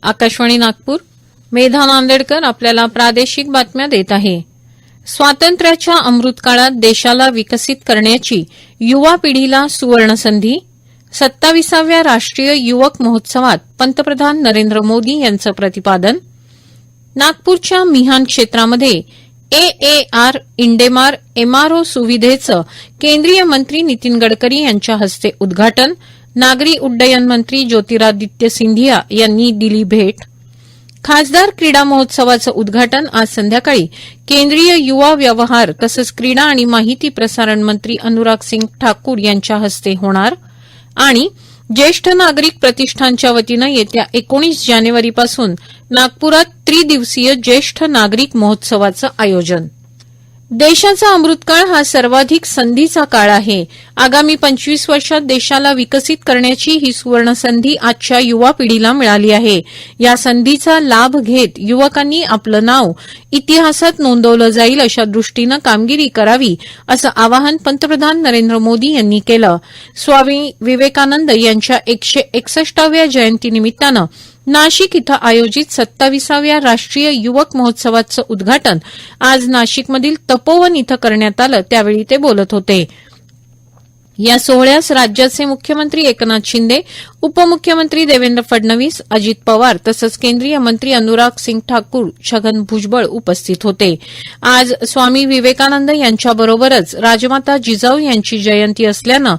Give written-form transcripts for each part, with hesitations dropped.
आकाशवाणी नागपूर. मेधा नांदेडकर आपल्याला प्रादेशिक बातम्या देत आहे. स्वातंत्र्याच्या अमृतकाळात देशाला विकसित करण्याची युवा पिढीला सुवर्णसंधी. 27व्या राष्ट्रीय युवक महोत्सवात पंतप्रधान नरेंद्र मोदी यांचं प्रतिपादन. नागपूरच्या मिहान क्षेत्रामध्ये AAR इंडेमार एमआरओ सुविधेचं केंद्रीय मंत्री नितीन गडकरी यांच्या हस्ते उद्घाटन. नागरी उड्डयन मंत्री ज्योतिरादित्य सिंधिया यांनी दिली भेट. खासदार क्रीडा महोत्सवाचं उद्घाटन आज संध्याकाळी केंद्रीय युवा व्यवहार तसंच क्रीडा आणि माहिती प्रसारण मंत्री अनुराग सिंग ठाकूर यांच्या हस्ते होणार. आणि ज्येष्ठ नागरिक प्रतिष्ठानच्या वतीनं येत्या 19 जानेवारीपासून नागपुरात त्रिदिवसीय ज्येष्ठ नागरिक महोत्सवाचं आयोजन. देशाचा अमृतकाळ हा सर्वाधिक संधीचा काळ आहे. आगामी 25 वर्षात देशाला विकसित करण्याची ही सुवर्णसंधी आजच्या युवा पिढीला मिळाली आहे. या संधीचा लाभ घेत युवकांनी आपलं नाव इतिहासात नोंदवलं जाईल अशा दृष्टीनं कामगिरी करावी असं आवाहन पंतप्रधान नरेंद्र मोदी यांनी केलं. स्वामी विवेकानंद यांच्या 161व्या जयंतीनिमित्तानं नाशिक इथं आयोजित 27व्या राष्ट्रीय युवक महोत्सवाचं उद्घाटन आज नाशिकमधील तपोवन इथं करण्यात आलं. त्यावेळी ते बोलत होते. या सोहळ्यास राज्याचे मुख्यमंत्री एकनाथ शिंदे, उपमुख्यमंत्री देवेंद्र फडणवीस, अजित पवार तसंच केंद्रीय मंत्री अनुराग सिंग ठाकूर, छगन भुजबळ उपस्थित होते. आज स्वामी विवेकानंद यांच्याबरोबरच राजमाता जिजाऊ यांची जयंती असल्यानं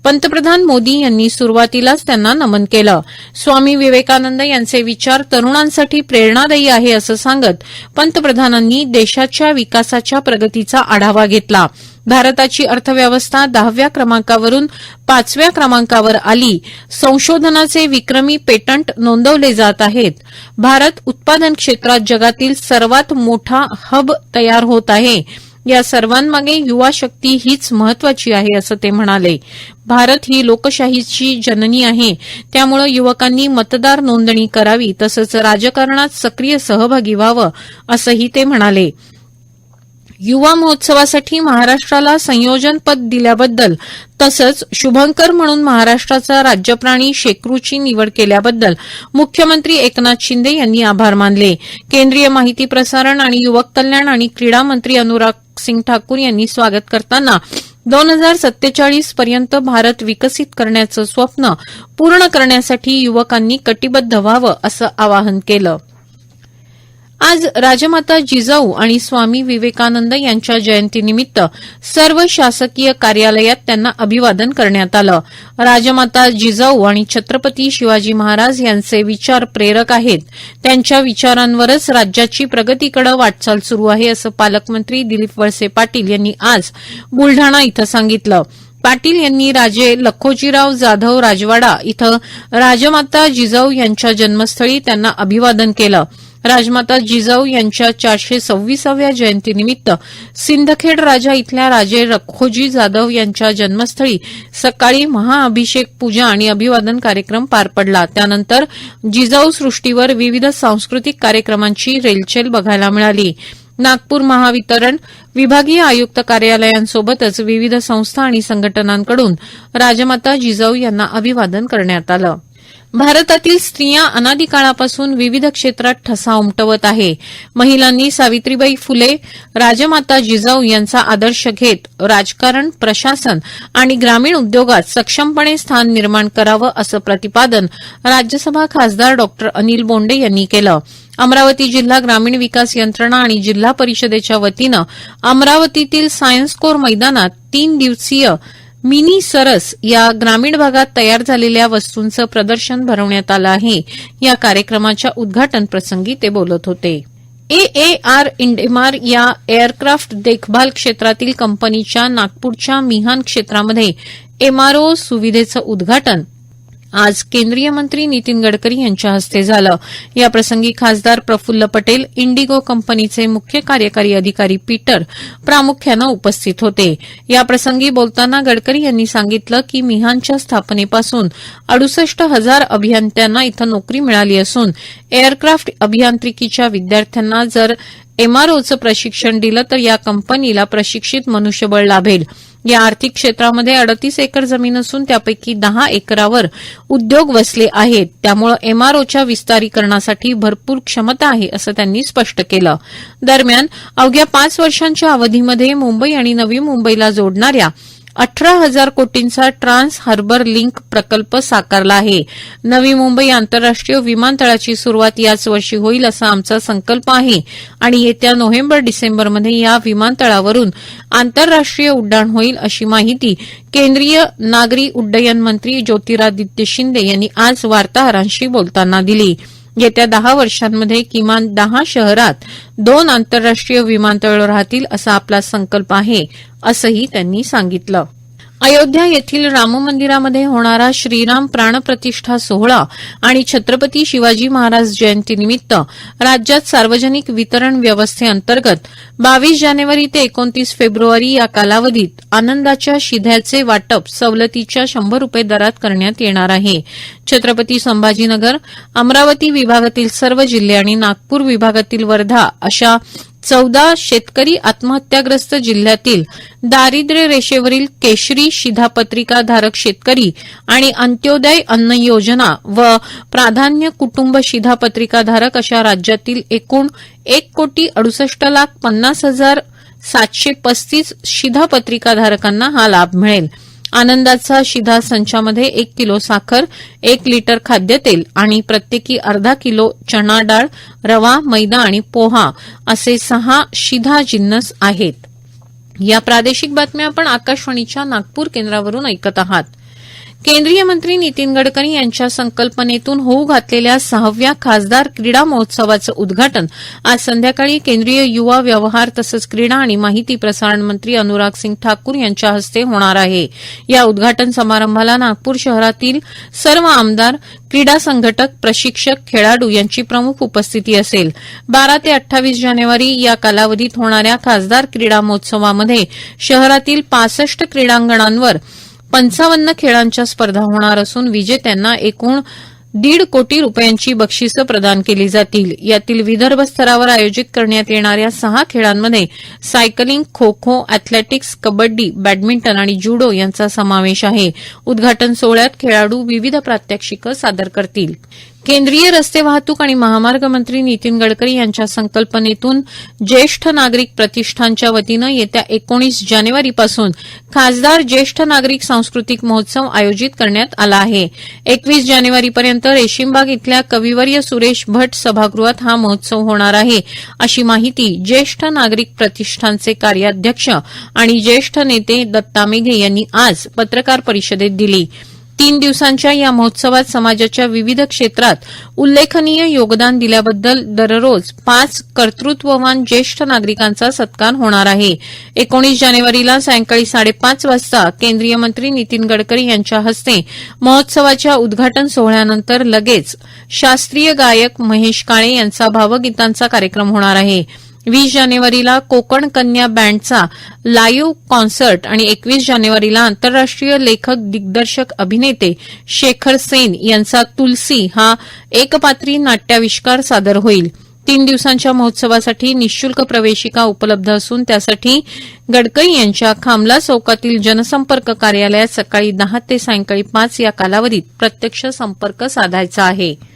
पंतप्रधान मोदी यांनी सुरुवातीलाच त्यांना नमन केलं. स्वामी विवेकानंद यांचे विचार तरुणांसाठी प्रेरणादायी आहे असं सांगत पंतप्रधानांनी देशाच्या विकासाच्या प्रगतीचा आढावा घेतला. भारताची अर्थव्यवस्था 10व्या क्रमांकावरून 5व्या क्रमांकावर आली. संशोधनाचे विक्रमी पेटंट नोंदवले जात आहेत. भारत उत्पादन क्षेत्रात जगातील सर्वात मोठा हब तयार होत आहे. या सर्वांमागे युवा शक्ती हीच महत्वाची आहे असं ते म्हणाले. भारत ही लोकशाहीची जननी आहे. त्यामुळे युवकांनी मतदार नोंदणी करावी तसंच राजकारणात सक्रिय सहभागी व्हावं असंही ते म्हणाले. युवा महोत्सवासाठी महाराष्ट्राला संयोजनपद दिल्याबद्दल तसंच शुभंकर म्हणून महाराष्ट्राचा राज्यप्राणी शेकरूची निवड केल्याबद्दल मुख्यमंत्री एकनाथ शिंदे यांनी आभार मानले. केंद्रीय माहिती प्रसारण आणि युवक कल्याण आणि क्रीडा मंत्री अनुराग सिंग ठाकूर यांनी स्वागत करताना 2047 पर्यंत भारत विकसित करण्याचं स्वप्न पूर्ण करण्यासाठी युवकांनी कटिबद्ध व्हावं असं आवाहन केलं. आज राजमाता जिजाऊ आणि स्वामी विवेकानंद यांच्या जयंतीनिमित्त सर्व शासकीय कार्यालयात त्यांना अभिवादन करण्यात आलं. राजमाता जिजाऊ आणि छत्रपती शिवाजी महाराज यांचे विचार प्रेरक आहेत. त्यांच्या विचारांवरच राज्याची प्रगतीकडे वाटचाल सुरू आहे असं पालकमंत्री दिलीप वळसे पाटील यांनी आज बुलढाणा इथं सांगितलं. पाटील यांनी राजे लखोजीराव जाधव राजवाडा इथं राजमाता जिजाऊ यांच्या जन्मस्थळी त्यांना अभिवादन केलं. राजमाता जिजाऊ यांच्या 426व्या जयंतीनिमित्त सिंदखेड राजा इथल्या राजे लखोजी जाधव यांच्या जन्मस्थळी सकाळी महाअभिषेक पूजा आणि अभिवादन कार्यक्रम पार पडला. त्यानंतर जिजाऊ सृष्टीवर विविध सांस्कृतिक कार्यक्रमांची रेलचेल बघायला मिळाली. नागपूर महावितरण विभागीय आयुक्त कार्यालयांसोबतच विविध संस्था आणि संघटनांकडून राजमाता जिजाऊ यांना अभिवादन करण्यात आलं. भारतातील स्त्रिया अनादी काळापासून विविध क्षेत्रात ठसा उमटवत आहे. महिलांनी सावित्रीबाई फुले, राजमाता जिजाऊ यांचा आदर्श घेत राजकारण, प्रशासन आणि ग्रामीण उद्योगात सक्षमपणे स्थान निर्माण करावं असं प्रतिपादन राज्यसभा खासदार डॉ. अनिल बोंडे यांनी केलं. अमरावती जिल्हा ग्रामीण विकास यंत्रणा आणि जिल्हा परिषदेच्या वतीनं अमरावतीतील सायन्स कोर मैदानात 3 दिवसीय मिनी सरस या ग्रामीण भागात तयार झालेल्या वस्तूंचं प्रदर्शन भरवण्यात आलं आहे. या कार्यक्रमाच्या उद्घाटन प्रसंगी ते बोलत होते. AAR इंडेमार या एअरक्राफ्ट देखभाल क्षेत्रातील कंपनीच्या नागपूरच्या मिहान क्षेत्रामध्ये MRO सुविधेचं उद्घाटन आज केंद्रीय मंत्री नितीन गडकरी यांच्या हस्ते झालं. याप्रसंगी खासदार प्रफुल्ल पटेल, इंडिगो कंपनीचे मुख्य कार्यकारी अधिकारी पीटर प्रामुख्यानं उपस्थित होते. याप्रसंगी बोलताना गडकरी यांनी सांगितलं की मिहानच्या स्थापनेपासून 68,000 अभियंत्यांना इथं नोकरी मिळाली असून एअरक्राफ्ट अभियांत्रिकीच्या विद्यार्थ्यांना जर MROचं प्रशिक्षण दिलं तर या कंपनीला प्रशिक्षित मनुष्यबळ लाभेल. या आर्थिक क्षेत्रामध्ये 38 एकर जमीन असून त्यापैकी 10 एकरावर उद्योग वसले आहेत. त्यामुळे एमआरओच्या विस्तारीकरणासाठी भरपूर क्षमता आहे असं त्यांनी स्पष्ट केलं. दरम्यान अवघ्या 5 वर्षांच्या अवधीमध्ये मुंबई आणि नवी मुंबईला जोडणाऱ्या 18,000 कोटींचा ट्रान्स हार्बर लिंक प्रकल्प साकारला आहे. नवी मुंबई आंतरराष्ट्रीय विमानतळाची सुरुवात याच वर्षी होईल असा आमचा संकल्प आहे आणि येत्या नोव्हेंबर-डिसेंबरमध्ये या विमानतळावरून आंतरराष्ट्रीय उड्डाण होईल अशी माहिती केंद्रीय नागरी उड्डयन मंत्री ज्योतिरादित्य शिंदे यांनी आज वार्ताहरांशी बोलताना दिली. येत्या 10 वर्षांमध्ये किमान 10 शहरात 2 आंतरराष्ट्रीय विमानतळ राहतील असा आपला संकल्प आहे असंही त्यांनी सांगितलं. अयोध्या येथील राममंदिरामध्ये होणारा श्रीराम प्राणप्रतिष्ठा सोहळा आणि छत्रपती शिवाजी महाराज जयंतीनिमित्त राज्यात सार्वजनिक वितरण व्यवस्थेअंतर्गत 22 जानेवारी ते 29 फेब्रुवारी या कालावधीत आनंदाच्या शिध्याचे वाटप सवलतीच्या ₹100 दरात करण्यात येणार आहे. छत्रपती संभाजीनगर, अमरावती विभागातील सर्व जिल्हे आणि नागपूर विभागातील वर्धा अशा 14 शेतकरी आत्महत्याग्रस्त जिल्ह्यातील दारिद्र्य रेषेवरील केशरी शिधापत्रिकाधारक शेतकरी आणि अंत्योदय अन्न योजना व प्राधान्य कुटुंब शिधापत्रिकाधारक अशा राज्यातील एकूण 1,68,50,735 शिधापत्रिकाधारकांना हा लाभ मिळेल. आनंदाचा शिधा संचामध्ये 1 किलो साखर, 1 लिटर खाद्यतेल आणि प्रत्येकी अर्धा किलो चणा डाळ, रवा, मैदा आणि पोहा असे 6 शिधा जिन्नस आहेत. या प्रादेशिक बातम्या आपण आकाशवाणीच्या नागपूर केंद्रावरून ऐकत आहात. केंद्रीय मंत्री नितीन गडकरी यांच्या संकल्पनेतून होऊ घातलेल्या 6व्या खासदार क्रीडा महोत्सवाचं उद्घाटन आज संध्याकाळी केंद्रीय युवा व्यवहार तसंच क्रीडा आणि माहिती प्रसारण मंत्री अनुराग सिंग ठाकूर यांच्या हस्ते होणार आहे. या उद्घाटन समारंभाला नागपूर शहरातील सर्व आमदार, क्रीडा संघटक, प्रशिक्षक, खेळाडू यांची प्रमुख उपस्थिती असेल. 12 ते 28 जानेवारी या कालावधीत होणाऱ्या खासदार क्रीडा महोत्सवामध्ये शहरातील 65 क्रीडांगणांवर 55 खेळांच्या स्पर्धा होणार असून विजेत्यांना एकूण ₹1.5 कोटी बक्षिसं प्रदान केली जातील. यातील विदर्भ स्तरावर आयोजित करण्यात येणाऱ्या 6 खेळांमध्ये cycling, kho kho, athletics, kabaddi, badminton आणि जुडो यांचा समावेश आहे. उद्घाटन सोहळ्यात खेळाडू विविध प्रात्यक्षिकं सादर करतील. केंद्रीय रस्ते वाहतूक आणि महामार्ग मंत्री नितीन गडकरी यांच्या संकल्पनेतून ज्येष्ठ नागरिक प्रतिष्ठानच्या वतीनं येत्या 19 जानेवारीपासून खासदार ज्येष्ठ नागरिक सांस्कृतिक महोत्सव आयोजित करण्यात आला आहे. 21 जानेवारीपर्यंत रेशीमबाग इथल्या कविवर्य सुरेश भट सभागृहात हा महोत्सव होणार आहे अशी माहिती ज्येष्ठ नागरिक प्रतिष्ठानचे कार्याध्यक्ष आणि ज्येष्ठ नेते दत्ता मेघे यांनी आज पत्रकार परिषदेत दिली. 3 दिवसांच्या या महोत्सवात समाजाच्या विविध क्षेत्रात उल्लेखनीय योगदान दिल्याबद्दल दररोज 5 कर्तृत्ववान ज्येष्ठ नागरिकांचा सत्कार होणार आहे. 19 जानेवारीला सायंकाळी 5:30 वाजता केंद्रीय मंत्री नितीन गडकरी यांच्या हस्ते महोत्सवाच्या उद्घाटन सोहळ्यानंतर लगेच शास्त्रीय गायक महेश काळे यांचा भावगीतांचा कार्यक्रम होणार आहे. 20 जानेवारीला कोकण कन्या बँडचा लाईव्ह कॉन्सर्ट आणि 21 जानेवारीला आंतरराष्ट्रीय लेखक, दिग्दर्शक, अभिनेते शेखर सेन यांचा तुलसी हा एकपात्री नाट्याविष्कार सादर होईल. 3 दिवसांच्या महोत्सवासाठी निःशुल्क प्रवेशिका उपलब्ध असून त्यासाठी गडकरी यांच्या खामला चौकातील जनसंपर्क कार्यालयात सकाळी 10 ते सायंकाळी 5 या कालावधीत प्रत्यक्ष संपर्क साधायचा आहे.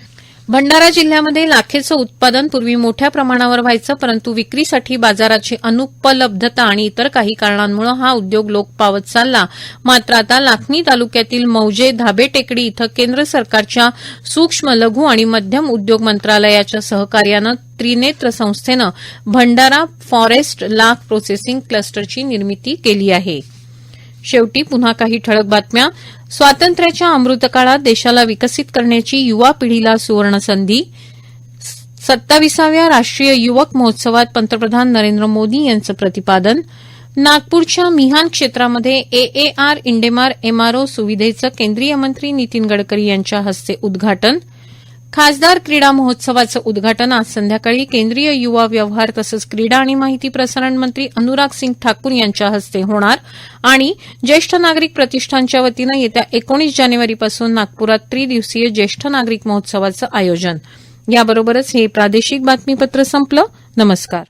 भंडारा जिल्ह्यामध्ये लाखेचं उत्पादन पूर्वी मोठ्या प्रमाणावर व्हायचं, परंतु विक्रीसाठी बाजाराची अनुपलब्धता आणि इतर काही कारणांमुळे हा उद्योग लोप पावत चालला. मात्र आता लाखनी तालुक्यातील मौजे धाबे टेकडी इथं केंद्र सरकारच्या सूक्ष्म, लघु आणि मध्यम उद्योग मंत्रालयाच्या सहकार्यानं त्रिनेत्र संस्थेनं भंडारा फॉरेस्ट लाख प्रोसेसिंग क्लस्टरची निर्मिती केली आहे. शेवटी पुन्हा काही ठळक बातम्या. स्वातंत्र्याच्या अमृतकाळात देशाला विकसित करण्याची युवा पिढीला सुवर्णसंधी. 27व्या राष्ट्रीय युवक महोत्सवात पंतप्रधान नरेंद्र मोदी यांचं प्रतिपादन. नागपूरच्या मिहान क्षेत्रामध्ये एएआर इंडेमार एमआरओ सुविधेचं केंद्रीय मंत्री नितीन गडकरी यांच्या हस्ते उद्घाटन. खासदार क्रीडा महोत्सवाचं उद्घाटन आज संध्याकाळी केंद्रीय युवा व्यवहार तसंच क्रीडा आणि माहिती प्रसारण मंत्री अनुराग सिंग ठाकूर यांच्या हस्ते होणार. आणि ज्येष्ठ नागरिक प्रतिष्ठानच्या वतीनं येत्या 19 जानेवारीपासून नागपुरात त्रिदिवसीय ज्येष्ठ नागरिक महोत्सवाचं आयोजन. याबरोबरच हे प्रादेशिक बातमीपत्र संपलं. नमस्कार.